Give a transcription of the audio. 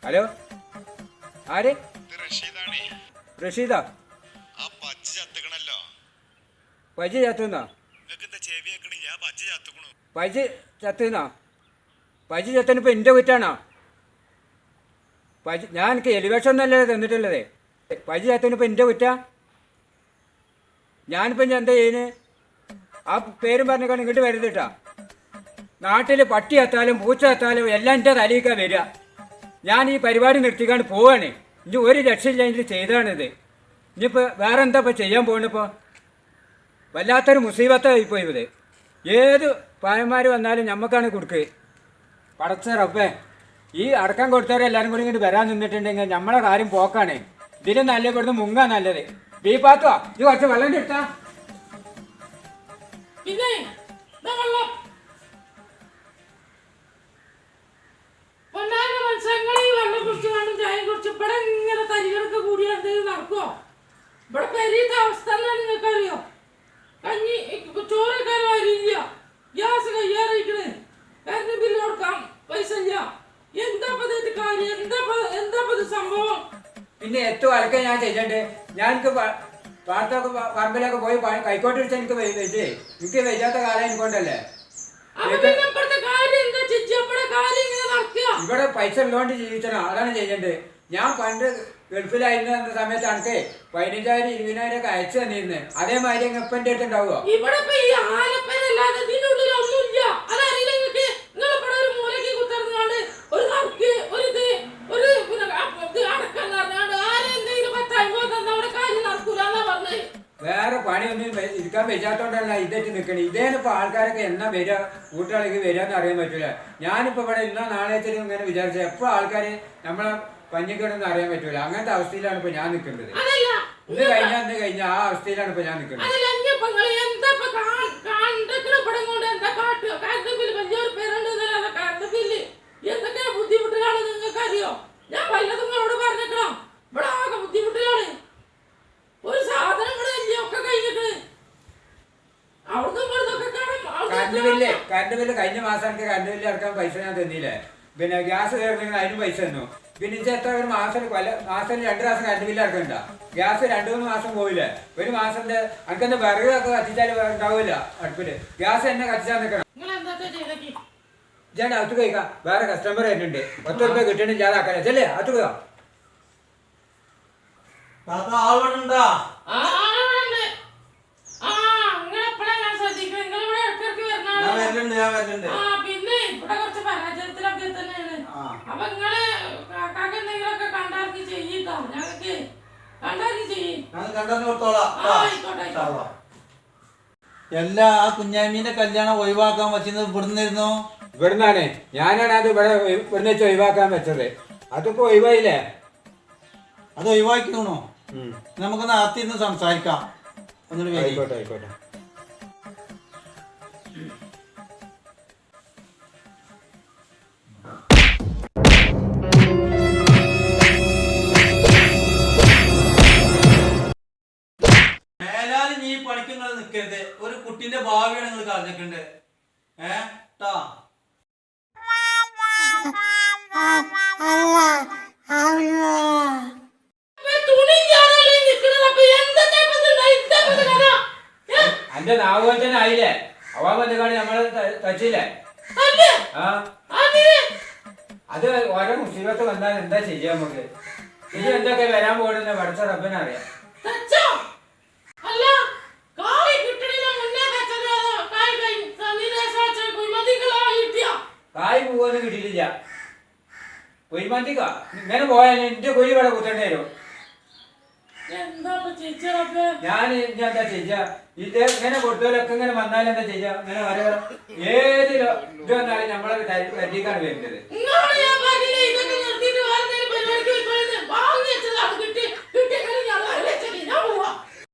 Hello ആര്? റഷീദാ? പജി ചത്തുന്നാ? പജി ചത്തുന്നാ? പജി ചത്തനിപ്പോ എൻ്റെ കുറ്റാണോ? പജി ഞാൻ എനിക്ക് എലിവേഷൻ ഒന്നല്ലേ തന്നിട്ടുള്ളത്. പജി ചത്തനിപ്പോ എൻ്റെ കുറ്റ? ഞാനിപ്പോൾ ഞാൻ എന്താ ചെയ്യുന്നത്? ആ പേരും പറഞ്ഞേക്കാണ് ഇങ്ങോട്ട് വരുന്നിട്ടാ. നാട്ടിൽ പട്ടി എത്താലും പൂച്ച എത്താലും എല്ലാം എൻ്റെ തലയിക്കാൻ വരിക. ഞാൻ ഈ പരിപാടി നിർത്തിക്കാണ്ട് പോവാണ്. ഇനി ഒരു രക്ഷയില്ല, ഇതിൽ ചെയ്താണിത്. ഇനിയിപ്പോൾ വേറെ എന്താ ഇപ്പോൾ ചെയ്യാൻ പോകുന്നിപ്പോൾ? വല്ലാത്തൊരു മുസീബത്തായിപ്പോയി ഇത്. ഏത് പായന്മാർ വന്നാലും ഞമ്മക്കാണ് കൊടുക്കുക. പടച്ച റബ്ബേ, ഈ അടക്കം കൊടുത്തവരെല്ലാവരും കൂടി ഇങ്ങോട്ട് വരാൻ നിന്നിട്ടുണ്ടെങ്കിൽ നമ്മളെ കാര്യം പോക്കാണ്. ഇതിലും നല്ല ഇവിടുന്ന് മുങ്ങാ നല്ലത്. ബീപ്പാത്തോ ഇത് കുറച്ച് വെള്ളം കിട്ടാ. നടക്കുവോ? ഇവിടെ പെരീത്ത അവസ്ഥ നിങ്ങൾക്കറിയോ? കഞ്ഞി ചോറൊക്കെ വരില്ല, ഗ്യാസ് കയ്യേറിയിക്കണ്, കറണ്ട് ബില്ല് കൊടുക്കാം പൈസ ഇല്ല. എന്താ കാര്യം? എന്താ സംഭവം? പിന്നെ ഏറ്റവും അലക്ക ഞാൻ ചെയ്യണ്ടേ? ഞാൻ പാടത്തൊക്കെ പറമ്പിലൊക്കെ പോയി കൈക്കോട്ട് വെച്ചാൽ എനിക്ക് വെച്ചേ. എനിക്ക് വെച്ചാത്ത കാലം എനിക്കൊണ്ടല്ലേ. ഇവിടെ പൈസ ഉള്ളതുകൊണ്ട് ജീവിച്ചണം, അതാണ് ചെയ്യണ്ടേ. ഞാൻ പണ്ട് ഗൾഫിലായിരുന്ന സമയത്ത് എനിക്ക് 15,000 20,000 ഒക്കെ അയച്ചു തന്നിരുന്നു. അതേമാതിരി ഇപ്പം എൻ്റെ അടുത്ത് ഉണ്ടാവുമോ? വേറെ പണിയൊന്നും ഇരിക്കാൻ വെച്ചാത്തോണ്ടല്ല ഇതേറ്റ് നിൽക്കണേ. ഇതേനിപ്പോൾ ആൾക്കാരൊക്കെ എന്നാ വരിക, കൂട്ടുകാർക്ക് വരികയെന്ന് അറിയാൻ പറ്റില്ല. ഞാനിപ്പോൾ ഇവിടെ ഇന്നോ നാളെത്തിനും ഇങ്ങനെ വിചാരിച്ചത് എപ്പോൾ ആൾക്കാർ നമ്മളെ പഞ്ഞിക്കണമെന്ന് അറിയാൻ പറ്റൂല. അങ്ങനത്തെ അവസ്ഥയിലാണ് ഇപ്പൊ ഞാൻ നിൽക്കേണ്ടത്. ഇന്ന് കഴിഞ്ഞാൽ ആ അവസ്ഥയിലാണ് ഇപ്പൊ ഞാൻ നിൽക്കുന്നത്. എന്തൊക്കെ ബുദ്ധിമുട്ടുകളാണ് നിങ്ങൾക്ക് അറിയോ? ഞാൻ വല്ലതും നിങ്ങളോട് പറഞ്ഞേക്കണം. ഇവിടെ ആകെ ബുദ്ധിമുട്ടുകളാണ്. ഒരു സാധനങ്ങളല്ലേ ഒക്കെ കഴിഞ്ഞിട്ട് കറണ്ട് ബില്ല് കഴിഞ്ഞ മാസം എനിക്ക് കറണ്ട് ബില്ല് അടക്കാൻ പൈസ ഞാൻ തന്നില്ലേ. പിന്നെ ഗ്യാസ് കയറുന്നെങ്കിൽ അതിനും പൈസ തന്നു. പിന്നെ എത്ര ഒരു മാസം 2 മാസം കറണ്ട് ബില്ല് അടക്കണ്ട. ഗ്യാസ് 2-3 മാസം പോയില്ലേ. ഒരു മാസത്തെ എനിക്കെന്താ വിറകൊക്കെ കത്തിച്ചാൽ ഉണ്ടാവില്ല അടുപ്പില്. ഗ്യാസ് എന്നെ കത്തിച്ചാൽ നിൽക്കണം. ഞാൻ അകത്ത് കഴിക്കാം. വേറെ കസ്റ്റമർ വരുന്നുണ്ട്. 10 രൂപ കിട്ടണ ജാതാക്കാൻ ചെല്ലേ അകത്ത് പോകാം. പിന്നെ ഇവിടെ കുറച്ച് പരാജയത്തിലൊക്കെ തന്നെയാണ്. അപ്പൊ നിങ്ങള് കാക്കാക്ക് എന്തെങ്കിലുമൊക്കെ കണ്ടാർക്ക് ചെയ്യിട്ടോ. ഞങ്ങൾക്ക് കണ്ടാർക്ക് ചെയ്യും. എല്ലാ ആ കുഞ്ഞാമീന്റെ കല്യാണം ഒഴിവാക്കാൻ പറ്റുന്നത് ഇവിടുന്നായിരുന്നു. ഇവിടുന്നാണ്. ഞാനാണ് അത് ഇവിടുന്ന് വെച്ച് ഒഴിവാക്കാൻ വെച്ചത്. അതിപ്പോ ഒഴിവായില്ലേ. അത് ഒഴിവാക്കിക്കണോ? നമുക്കൊന്ന് അകത്തിരുന്ന് സംസാരിക്കാം. ആയിക്കോട്ടെ ആയിക്കോട്ടെ. മേലാല് നീ പണിക്ക് നിങ്ങൾ നിൽക്കരുത്. ഒരു കുട്ടിന്റെ ഭാവിയാണ് നിങ്ങൾ കളഞ്ഞിട്ടുണ്ട്. ട്ടാ എന്റെ നാവുകൾ തന്നെ ആയില്ലേ. അവാബന്ധക്കാണ് നമ്മള് തച്ചില്ലേ. അത് ഓരോ മുസീബത്ത് വന്നാൽ എന്താ ചെയ്യാൻ നമുക്ക്? ഇനി എന്തൊക്കെ വരാൻ പോകുന്ന പഠിച്ച റബ്ബിനറിയാം. കായ് പൂവൊന്നും കിട്ടിയിട്ടില്ല. കുഴിമന്തിക്കാ ഇങ്ങനെ പോയാൽ എന്റെ കുഴി ഇവിടെ കുത്തേണ്ടി വരും. ഞാൻ ഇനി എന്താ ചെയ്യാ? ഇത് ഇങ്ങനെ കൊടുത്തവരൊക്കെ ഇങ്ങനെ വന്നാലും എന്താ ചെയ്യാ? ഇങ്ങനെ വരെ ഏത് ഇത് വന്നാലും നമ്മളെ കരുതിക്കാണ് വരുന്നത്.